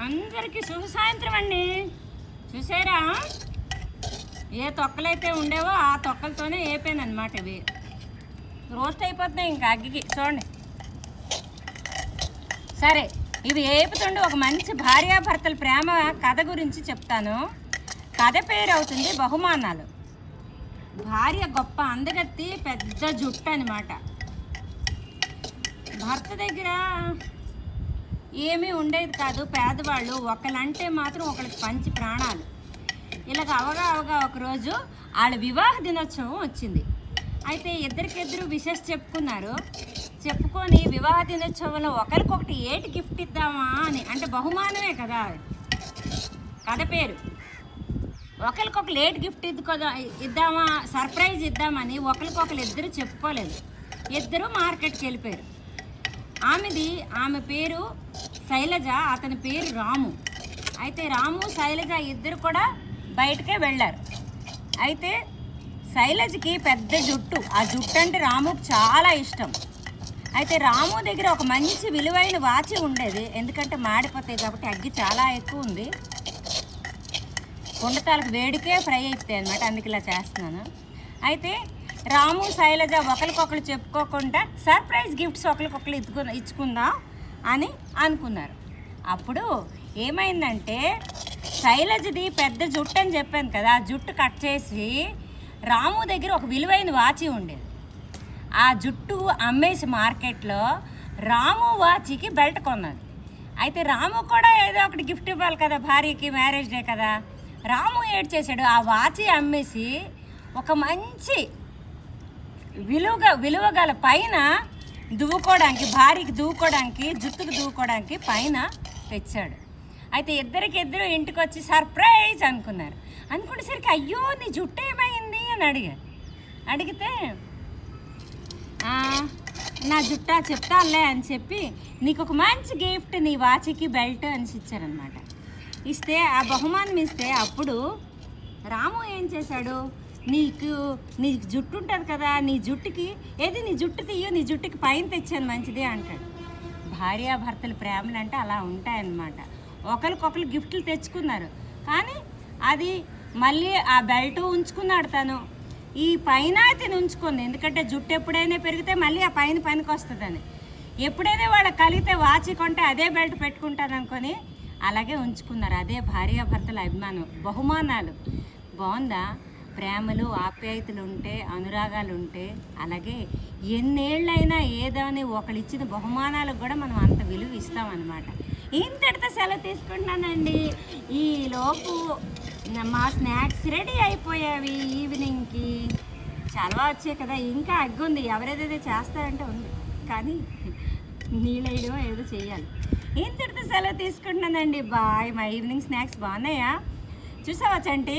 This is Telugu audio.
అందరికీ శుభ సాయంత్రం అండి. చూసారా, ఏ తొక్కలైతే ఉండేవో ఆ తొక్కలతోనే వేపానమాట. ఇవి రోస్ట్ అయిపోతున్నాయి ఇంకా అగ్గికి. చూడండి. సరే, ఇవి వేపుతుండి ఒక మంచి భార్యాభర్తల ప్రేమ కథ గురించి చెప్తాను. కథ పేరు అవుతుంది బహుమానాలు. భార్య గొప్ప అందగత్తి, పెద్ద జుట్టు అనమాట. భర్త దగ్గర ఏమీ ఉండేది కాదు. పేదవాళ్ళు ఒకళ్ళంటే మాత్రం ఒకళ్ళకి పంచి ప్రాణాలు. ఇలాగ అవగా ఒకరోజు వాళ్ళ వివాహ దినోత్సవం వచ్చింది. అయితే ఇద్దరికిద్దరు విషెస్ చెప్పుకున్నారు. చెప్పుకొని వివాహ దినోత్సవంలో ఒకరికొకటి ఏటి గిఫ్ట్ ఇద్దామా అని, అంటే బహుమానమే కదా కథ పేరు. ఒకరికొకరు ఏటి గిఫ్ట్ ఇద్దామా, సర్ప్రైజ్ ఇద్దామని ఒకరికొకరు ఇద్దరు చెప్పుకోలేదు. ఇద్దరు మార్కెట్కి వెళ్ళిపోయారు. ఆమె పేరు శైలజ, అతని పేరు రాము. అయితే రాము శైలజ ఇద్దరు కూడా బయటకే వెళ్ళారు. అయితే శైలజకి పెద్ద జుట్టు, ఆ జుట్టు అంటే రాముకు చాలా ఇష్టం. అయితే రాము దగ్గర ఒక మంచి విలువైన వాచి ఉండేది. ఎందుకంటే మాడిపోతాయి కాబట్టి, అగ్గి చాలా ఎక్కువ ఉంది. కుండతాలకు వేడికే ఫ్రై అయిపోతాయి అనమాట, అందుకు ఇలా చేస్తున్నాను. అయితే రాము శైలజ ఒకరికొకరు చెప్పుకోకుండా సర్ప్రైజ్ గిఫ్ట్స్ ఒకరికొకరు ఇచ్చుకుందాం అని అనుకున్నారు. అప్పుడు ఏమైందంటే, శైలజది పెద్ద జుట్టు అని చెప్పాను కదా, ఆ జుట్టు కట్ చేసి రాము దగ్గర ఒక విలువైన వాచి ఉండేది. ఆ జుట్టు అమ్మేసి మార్కెట్లో రాము వాచికి బెల్ట్ కొన్నది. అయితే రాము కూడా ఏదో ఒకటి గిఫ్ట్ ఇవ్వాలి కదా, భార్యకి మ్యారేజ్ డే కదా. రాము ఏడ్ చేశాడు, ఆ వాచి అమ్మేసి ఒక మంచి విలువగల పైన దువ్వుకోవడానికి, భార్యకి దువ్వుకోవడానికి, జుట్టుకు దువ్వుకోవడానికి పైన తెచ్చాడు. అయితే ఇద్దరు ఇంటికి వచ్చి సర్ప్రైజ్ అనుకునేసరికి అయ్యో నీ జుట్టు ఏమైంది అని అడిగితే నా జుట్ట చెప్తాలే అని చెప్పి నీకు ఒక మంచి గిఫ్ట్, నీ వాచికి బెల్ట్ అని ఇచ్చారనమాట. ఇస్తే ఆ బహుమానం ఇస్తే అప్పుడు రాము ఏం చేశాడు, నీ జుట్టు ఉంటుంది కదా, నీ జుట్టుకి నీ జుట్టు తీయో, నీ జుట్టుకి పైన తెచ్చాను మంచిది అంటాడు. భార్యాభర్తల ప్రేమలు అంటే అలా ఉంటాయన్నమాట. ఒకరికొకరు గిఫ్ట్లు తెచ్చుకున్నారు, కానీ అది మళ్ళీ ఆ బెల్ట్ ఉంచుకున్నాడు తను. ఈ పైన తిని ఉంచుకుంది, ఎందుకంటే జుట్టు ఎప్పుడైనా పెరిగితే మళ్ళీ ఆ పనికి వస్తుందని. ఎప్పుడైనా వాళ్ళకి కలిగితే వాచి కొంటే అదే బెల్ట్ పెట్టుకుంటాను అనుకొని అలాగే ఉంచుకున్నారు. అదే భార్యాభర్తల అభిమానం, బహుమానాలు. బాగుందా? ప్రేమలు, ఆప్యాయతలు ఉంటే, అనురాగాలు ఉంటే, అలాగే ఎన్నేళ్ళైనా ఏదని ఒకళ్ళు ఇచ్చిన బహుమానాలకు కూడా మనం అంత విలువ ఇస్తామన్నమాట. ఇంతటితో సెలవు తీసుకుంటున్నానండి. ఈలోపు మా స్నాక్స్ రెడీ అయిపోయావి. ఈవినింగ్కి చాలా వచ్చాయి కదా, ఇంకా అగ్గుంది. ఎవరేదైతే చేస్తారంటే ఉంది, కానీ నీళ్ళేయడం ఏదో చేయాలి. ఇంతటితో సెలవు తీసుకుంటున్నానండి. బాయ్. మా ఈవినింగ్ స్నాక్స్ బాగున్నాయా? చూసావా చంటి?